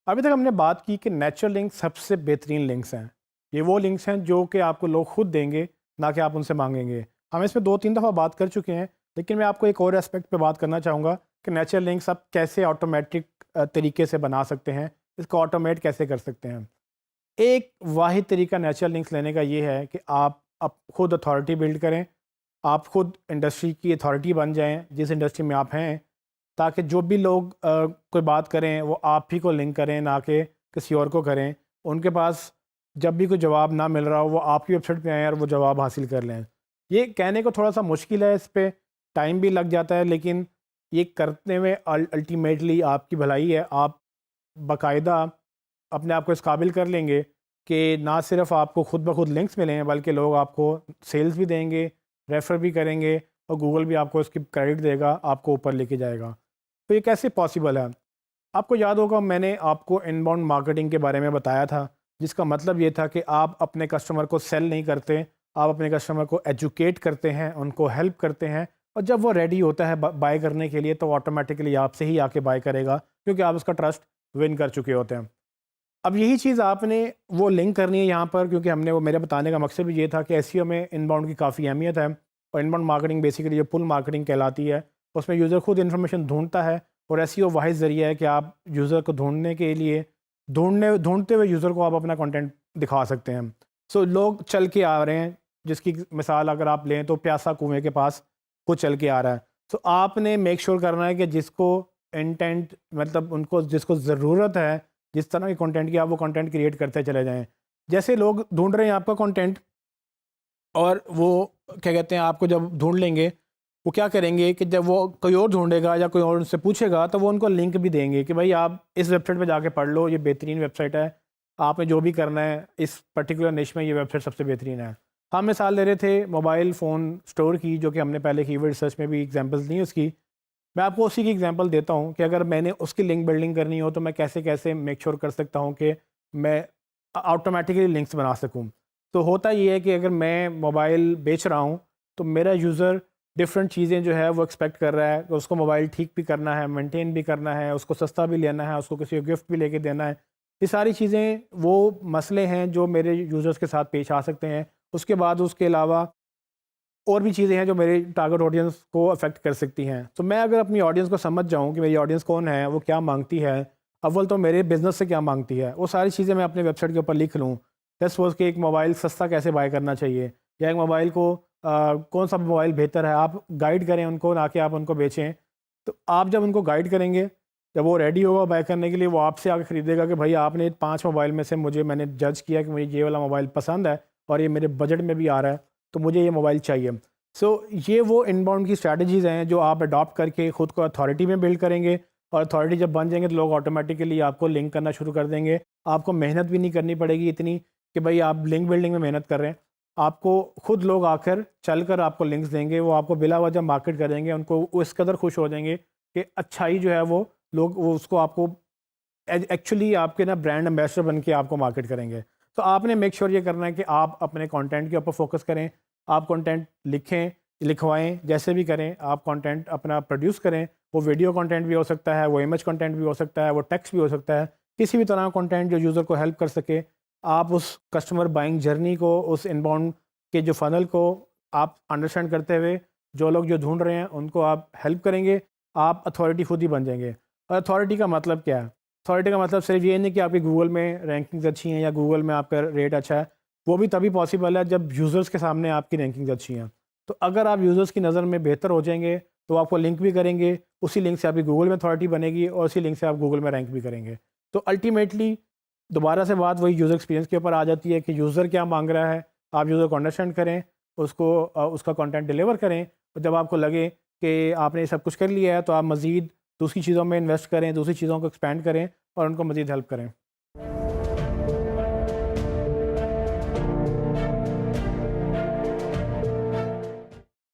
अभी तक हमने बात की कि नेचुरल लिंक्स सबसे बेहतरीन लिंक्स हैं। ये वो लिंक्स हैं जो कि आपको लोग खुद देंगे, ना कि आप उनसे मांगेंगे। हम इसमें 2-3 दफ़ा बात कर चुके हैं, लेकिन मैं आपको एक और एस्पेक्ट पे बात करना चाहूँगा कि नेचुरल लिंक्स आप कैसे ऑटोमेटिक तरीके से बना सकते हैं, इसको ऑटोमेट कैसे कर सकते हैं। एक वाहिद तरीका नेचुरल लिंक्स लेने का ये है कि आप खुद अथॉरिटी बिल्ड करें, आप खुद इंडस्ट्री की अथॉरिटी बन जाएँ, जिस इंडस्ट्री में आप हैं, ताकि जो भी लोग कोई बात करें वो आप ही को लिंक करें, ना कि किसी और को करें। उनके पास जब भी कोई जवाब ना मिल रहा हो वो आपकी वेबसाइट पे आएँ और वो जवाब हासिल कर लें। ये कहने को थोड़ा सा मुश्किल है, इस पे टाइम भी लग जाता है, लेकिन ये करने में अल्टीमेटली आपकी भलाई है। आप बाकायदा अपने आप को इस काबिल कर लेंगे कि ना सिर्फ आपको खुद ब खुद लिंक्स मिलें, बल्कि लोग आपको सेल्स भी देंगे, रेफ़र भी करेंगे और गूगल भी आपको इसकी क्रेडिट देगा, आपको ऊपर लेके जाएगा। तो ये कैसे पॉसिबल है? आपको याद होगा मैंने आपको इनबाउंड मार्केटिंग के बारे में बताया था, जिसका मतलब ये था कि आप अपने कस्टमर को सेल नहीं करते, आप अपने कस्टमर को एजुकेट करते हैं, उनको हेल्प करते हैं और जब वो रेडी होता है बाय करने के लिए तो ऑटोमेटिकली आपसे ही आके बाय करेगा, क्योंकि आप उसका ट्रस्ट विन कर चुके होते हैं। अब यही चीज़ आपने वो लिंक करनी है यहाँ पर, क्योंकि हमने वो मेरे बताने का मकसद भी ये था कि एसईओ में इनबाउंड की काफ़ी अहमियत है और इनबाउंड मार्केटिंग बेसिकली जो पुल मार्केटिंग कहलाती है, उसमें यूज़र खुद इन्फॉर्मेशन ढूंढता है और एसईओ वाहिद ज़रिया है कि आप यूज़र को ढूंढने के लिए ढूंढते हुए यूज़र को आप अपना कंटेंट दिखा सकते हैं। सो लोग चल के आ रहे हैं, जिसकी मिसाल अगर आप लें तो प्यासा कुएँ के पास खुद चल के आ रहा है। सो आपने मेक श्योर करना है कि जिसको इंटेंट मतलब उनको जिसको ज़रूरत है जिस तरह के कंटेंट की, आप वो कंटेंट क्रिएट करते चले जाएँ। जैसे लोग ढूँढ रहे हैं आपका कंटेंट और वो क्या कहते हैं आपको जब ढूँढ लेंगे, वो क्या करेंगे कि जब वो कोई और ढूँढेगा या कोई और उनसे पूछेगा तो वो उनको लिंक भी देंगे कि भाई आप इस वेबसाइट पे जाके पढ़ लो, ये बेहतरीन वेबसाइट है। आपने जो भी करना है इस पर्टिकुलर निश में ये वेबसाइट सबसे बेहतरीन है। हम मिसाल ले रहे थे मोबाइल फ़ोन स्टोर की, जो कि हमने पहले कीवर्ड रिसर्च में भी एग्जांपल्स दी उसकी। मैं आपको उसी की एग्जांपल देता हूँ कि अगर मैंने उसकी लिंक बिल्डिंग करनी हो तो मैं कैसे-कैसे मेक श्योर कर सकता हूँ कि मैं ऑटोमेटिकली लिंक्स बना सकूँ। तो होता ये है कि अगर मैं मोबाइल बेच रहा हूँ, तो मेरा यूज़र डिफरेंट चीज़ें जो है वो एक्सपेक्ट कर रहा है कि उसको मोबाइल ठीक भी करना है, मेंटेन भी करना है, उसको सस्ता भी लेना है, उसको किसी को गिफ्ट भी लेके देना है। ये सारी चीज़ें वो मसले हैं जो मेरे यूज़र्स के साथ पेश आ सकते हैं। उसके बाद उसके अलावा और भी चीज़ें हैं जो मेरे टारगेट ऑडियंस को अफेक्ट कर सकती हैं। तो मैं अगर अपनी ऑडियंस को समझ जाऊँ कि मेरी ऑडियंस कौन है, वो क्या मांगती है, अव्वल तो मेरे बिज़नेस से क्या मांगती है, वो सारी चीज़ें मैं अपने वेबसाइट के ऊपर लिख लूँ। लेट्स सपोज़ कि एक मोबाइल सस्ता कैसे बाय करना चाहिए या एक मोबाइल को कौन सा मोबाइल बेहतर है, आप गाइड करें उनको, ना कि आप उनको बेचें। तो आप जब उनको गाइड करेंगे, जब वो रेडी होगा बाय करने के लिए, वो आपसे आके ख़रीदेगा कि भाई आपने 5 मोबाइल में से मैंने जज किया कि मुझे ये वाला मोबाइल पसंद है और ये मेरे बजट में भी आ रहा है, तो मुझे ये मोबाइल चाहिए। ये वो इनबाउंड की स्ट्रैटेजीज़ हैं जो आप अडॉप्ट करके ख़ुद को अथॉरिटी में बिल्ड करेंगे और अथॉरिटी जब बन जाएंगे तो लोग ऑटोमेटिकली आपको लिंक करना शुरू कर देंगे। आपको मेहनत भी नहीं करनी पड़ेगी इतनी कि भाई आप लिंक बिल्डिंग में मेहनत कर रहे हैं। आपको खुद लोग आकर चलकर आपको लिंक्स देंगे, वो आपको बिला वजह मार्केट करेंगे, उनको वो इस कदर खुश हो जाएंगे कि अच्छाई जो है वो लोग वो उसको आपको एक्चुअली आपके ना ब्रांड एम्बेसडर बन के आपको मार्केट करेंगे। तो आपने मेक श्योर ये करना है कि आप अपने कंटेंट के ऊपर फोकस करें, आप कंटेंट लिखें, लिखवाएं, जैसे भी करें आप कंटेंट अपना प्रोड्यूस करें। वो वीडियो कंटेंट भी हो सकता है, वो इमेज कंटेंट भी हो सकता है, वो टेक्स्ट भी हो सकता है, किसी भी तरह का कंटेंट जो यूज़र को हेल्प कर सके। आप उस कस्टमर बाइंग जर्नी को, उस इनबाउंड के जो फ़नल को आप अंडरस्टैंड करते हुए जो लोग जो ढूँढ रहे हैं उनको आप हेल्प करेंगे, आप अथॉरिटी खुद ही बन जाएँगे। और अथॉरिटी का मतलब क्या है? अथॉरिटी का मतलब सिर्फ ये नहीं कि आपकी गूगल में रैंकिंग्स अच्छी हैं या गूगल में आपका रेट अच्छा है, वो भी तभी पॉसिबल है जब यूज़र्स के सामने आपकी रैंकिंग्स अच्छी हैं। तो अगर आप यूज़र्स की नज़र में बेहतर हो जाएंगे तो आपको लिंक भी करेंगे, उसी लिंक से आपकी गूगल में अथॉरिटी बनेगी और उसी लिंक से आप गूगल में रैंक भी करेंगे। तो अल्टीमेटली दोबारा से बात वही यूज़र एक्सपीरियंस के ऊपर आ जाती है कि यूज़र क्या मांग रहा है, आप यूज़र को अंडरस्टैंड करें, उसको उसका कंटेंट डिलीवर करें और जब आपको लगे कि आपने ये सब कुछ कर लिया है तो आप मज़ीद दूसरी चीज़ों में इन्वेस्ट करें, दूसरी चीज़ों को एक्सपेंड करें और उनको मज़ीद हेल्प करें।